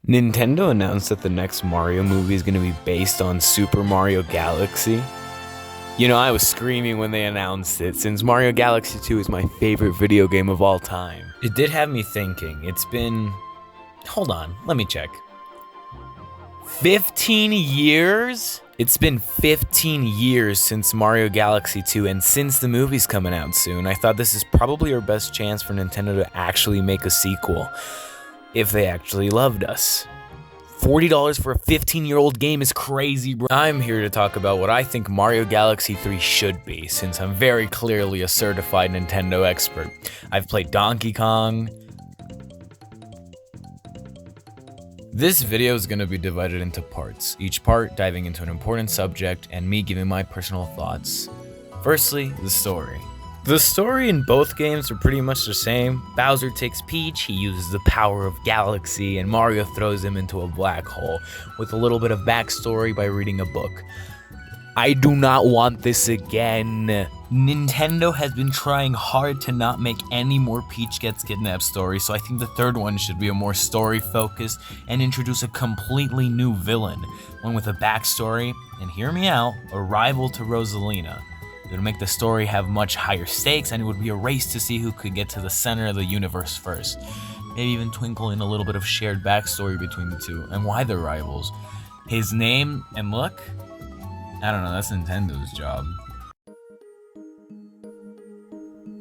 Nintendo announced that the next Mario movie is going to be based on Super Mario Galaxy. You know, I was screaming when they announced it, since Mario Galaxy 2 is my favorite video game of all time. It did have me thinking. It's been... Hold on, let me check. 15 years? It's been 15 years since Mario Galaxy 2, and since the movie's coming out soon, I thought this is probably our best chance for Nintendo to actually make a sequel. If they actually loved us. $40 for a 15-year-old game is crazy, bro. I'm here to talk about what I think Mario Galaxy 3 should be, since I'm very clearly a certified Nintendo expert. I've played Donkey Kong. This video is going to be divided into parts, each part diving into an important subject and me giving my personal thoughts. Firstly, the story. The story in both games are pretty much the same. Bowser takes Peach, he uses the power of Galaxy, and Mario throws him into a black hole, with a little bit of backstory by reading a book. I do not want this again. Nintendo has been trying hard to not make any more Peach Gets Kidnapped stories, so I think the third one should be a more story-focused and introduce a completely new villain, one with a backstory, and hear me out, a rival to Rosalina. It would make the story have much higher stakes, and it would be a race to see who could get to the center of the universe first. Maybe even twinkle in a little bit of shared backstory between the two, and why they're rivals. His name and look? I don't know, that's Nintendo's job.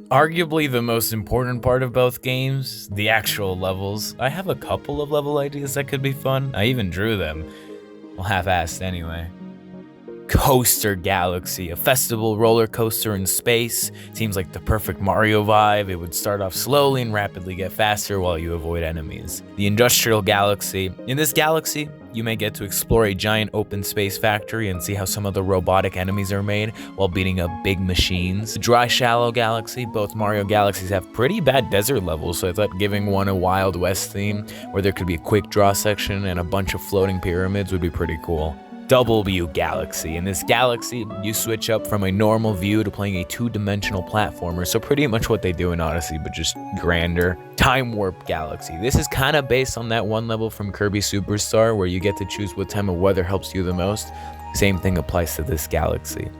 Arguably the most important part of both games, the actual levels. I have a couple of level ideas that could be fun. I even drew them. Well, half-assed anyway. Coaster Galaxy, a festival roller coaster in space. Seems like the perfect Mario vibe. It would start off slowly and rapidly get faster while you avoid enemies. The Industrial Galaxy. In this galaxy, you may get to explore a giant open space factory and see how some of the robotic enemies are made while beating up big machines. The Dry Shallow Galaxy. Both Mario Galaxies have pretty bad desert levels, so I thought giving one a Wild West theme where there could be a quick draw section and a bunch of floating pyramids would be pretty cool. W Galaxy. In this galaxy, you switch up from a normal view to playing a two-dimensional platformer, so pretty much what they do in Odyssey, but just grander. Time Warp Galaxy. This is kind of based on that one level from Kirby Superstar where you get to choose what time of weather helps you the most. Same thing applies to this galaxy.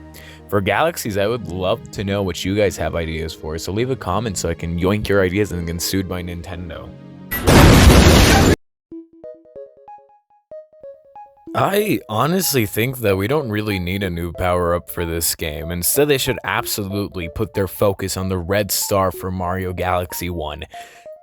For galaxies, I would love to know what you guys have ideas for, so leave a comment so I can yoink your ideas and get sued by Nintendo. I honestly think that we don't really need a new power-up for this game. Instead, they should absolutely put their focus on the red star for Mario Galaxy 1.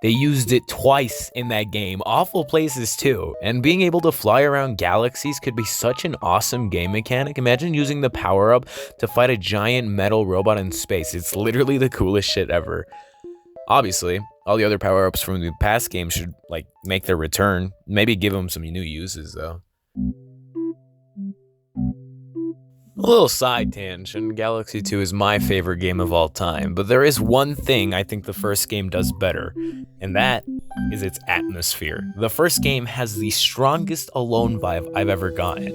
They used it twice in that game, awful places too, and being able to fly around galaxies could be such an awesome game mechanic. Imagine using the power-up to fight a giant metal robot in space. It's literally the coolest shit ever. Obviously, all the other power-ups from the past games should, make their return. Maybe give them some new uses, though. A little side tangent, Galaxy 2 is my favorite game of all time, but there is one thing I think the first game does better, and that is its atmosphere. The first game has the strongest alone vibe I've ever gotten.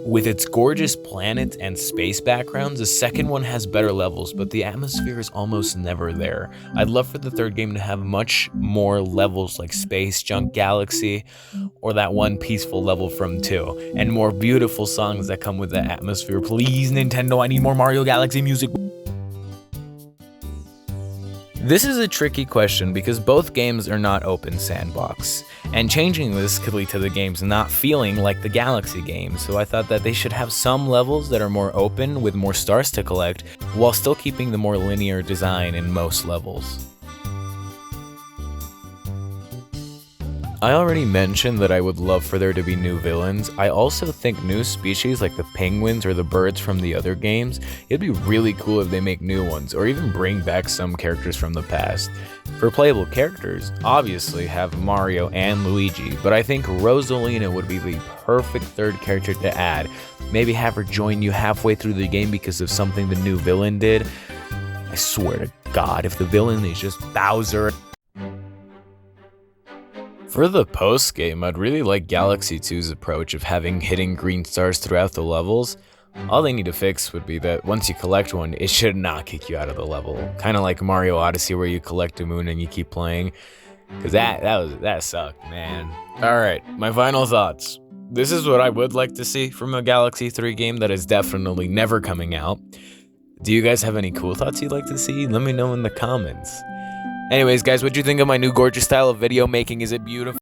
With its gorgeous planet and space backgrounds, the second one has better levels, but the atmosphere is almost never there. I'd love for the third game to have much more levels like Space Junk Galaxy, or that one peaceful level from 2, and more beautiful songs that come with that atmosphere. Please, Nintendo, I need more Mario Galaxy music. This is a tricky question because both games are not open sandbox, and changing this could lead to the games not feeling like the Galaxy games, so I thought that they should have some levels that are more open with more stars to collect, while still keeping the more linear design in most levels. I already mentioned that I would love for there to be new villains. I also think new species like the penguins or the birds from the other games, it'd be really cool if they make new ones, or even bring back some characters from the past. For playable characters, obviously have Mario and Luigi, but I think Rosalina would be the perfect third character to add. Maybe have her join you halfway through the game because of something the new villain did. I swear to God, if the villain is just Bowser. For the post-game, I'd really like Galaxy 2's approach of having hidden green stars throughout the levels. All they need to fix would be that once you collect one, it should not kick you out of the level. Kinda like Mario Odyssey where you collect a moon and you keep playing. Cause that sucked, man. Alright, my final thoughts. This is what I would like to see from a Galaxy 3 game that is definitely never coming out. Do you guys have any cool thoughts you'd like to see? Let me know in the comments. Anyways, guys, what do you think of my new gorgeous style of video making? Is it beautiful?